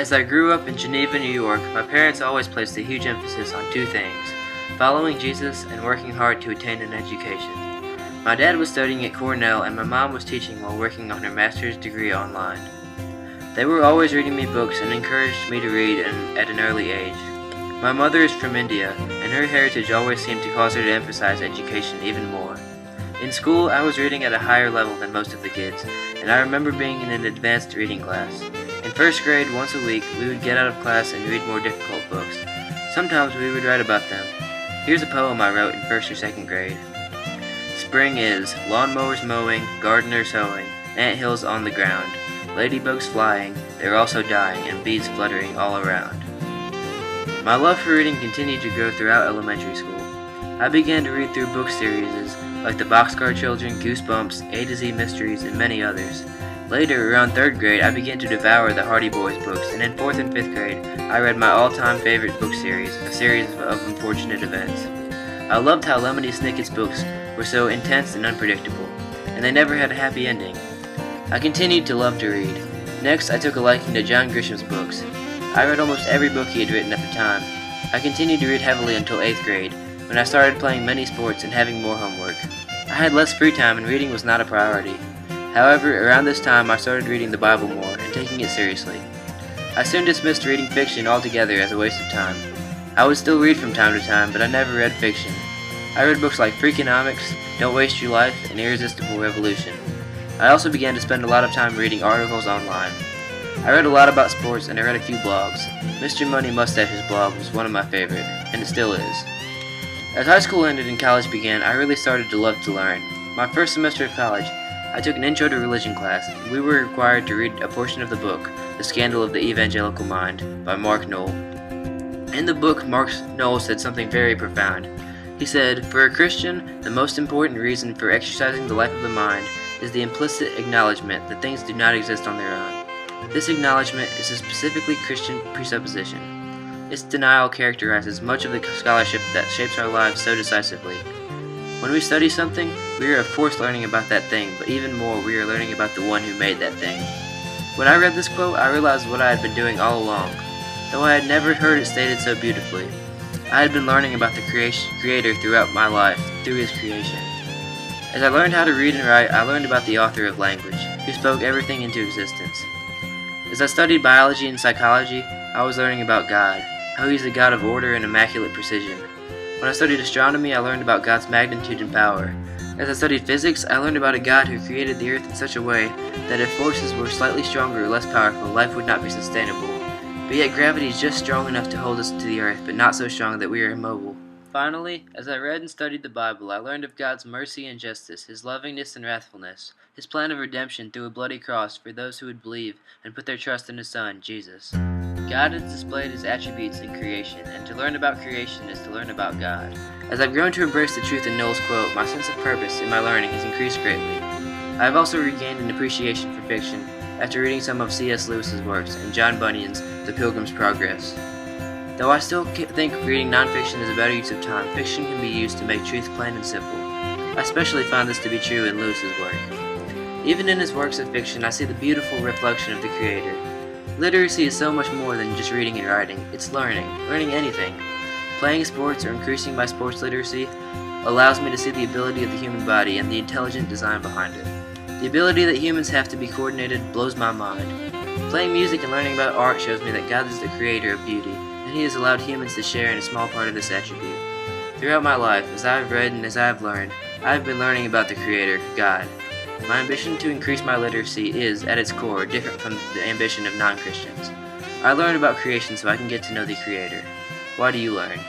As I grew up in Geneva, New York, my parents always placed a huge emphasis on two things: following Jesus and working hard to attain an education. My dad was studying at Cornell and my mom was teaching while working on her master's degree online. They were always reading me books and encouraged me to read at an early age. My mother is from India, and her heritage always seemed to cause her to emphasize education even more. In school, I was reading at a higher level than most of the kids, and I remember being in an advanced reading class. In first grade, once a week, we would get out of class and read more difficult books. Sometimes we would write about them. Here's a poem I wrote in first or second grade. Spring is, lawnmowers mowing, gardeners sowing, anthills on the ground, ladybugs flying, they're also dying, and bees fluttering all around. My love for reading continued to grow throughout elementary school. I began to read through book series like The Boxcar Children, Goosebumps, A to Z Mysteries, and many others. Later, around 3rd grade, I began to devour the Hardy Boys books, and in 4th and 5th grade, I read my all-time favorite book series, a series of unfortunate events. I loved how Lemony Snicket's books were so intense and unpredictable, and they never had a happy ending. I continued to love to read. Next, I took a liking to John Grisham's books. I read almost every book he had written at the time. I continued to read heavily until 8th grade, when I started playing many sports and having more homework. I had less free time and reading was not a priority. However, around this time I started reading the Bible more and taking it seriously. I soon dismissed reading fiction altogether as a waste of time. I would still read from time to time, but I never read fiction. I read books like Freakonomics, Don't Waste Your Life, and Irresistible Revolution. I also began to spend a lot of time reading articles online. I read a lot about sports and I read a few blogs. Mr. Money Mustache's blog was one of my favorite, and it still is. As high school ended and college began, I really started to love to learn. My first semester of college, I took an Intro to Religion class, and we were required to read a portion of the book, The Scandal of the Evangelical Mind, by Mark Noll. In the book, Mark Noll said something very profound. He said, "For a Christian, the most important reason for exercising the life of the mind is the implicit acknowledgement that things do not exist on their own. This acknowledgement is a specifically Christian presupposition. Its denial characterizes much of the scholarship that shapes our lives so decisively. When we study something, we are of course learning about that thing, but even more we are learning about the one who made that thing." When I read this quote, I realized what I had been doing all along, though I had never heard it stated so beautifully. I had been learning about the Creator throughout my life, through His creation. As I learned how to read and write, I learned about the author of language, who spoke everything into existence. As I studied biology and psychology, I was learning about God, how He's a God of order and immaculate precision. When I studied astronomy, I learned about God's magnitude and power. As I studied physics, I learned about a God who created the earth in such a way that if forces were slightly stronger or less powerful, life would not be sustainable. But yet gravity is just strong enough to hold us to the earth, but not so strong that we are immobile. Finally, as I read and studied the Bible, I learned of God's mercy and justice, His lovingness and wrathfulness, His plan of redemption through a bloody cross for those who would believe and put their trust in His Son, Jesus. God has displayed His attributes in creation, and to learn about creation is to learn about God. As I've grown to embrace the truth in Noll's quote, my sense of purpose in my learning has increased greatly. I have also regained an appreciation for fiction after reading some of C.S. Lewis's works and John Bunyan's The Pilgrim's Progress. Though I still think reading nonfiction is a better use of time, fiction can be used to make truth plain and simple. I especially find this to be true in Lewis's work. Even in his works of fiction, I see the beautiful reflection of the Creator. Literacy is so much more than just reading and writing. It's learning anything. Playing sports or increasing my sports literacy allows me to see the ability of the human body and the intelligent design behind it. The ability that humans have to be coordinated blows my mind. Playing music and learning about art shows me that God is the creator of beauty, and He has allowed humans to share in a small part of this attribute. Throughout my life, as I have read and as I have learned, I have been learning about the Creator, God. My ambition to increase my literacy is, at its core, different from the ambition of non-Christians. I learn about creation so I can get to know the Creator. Why do you learn?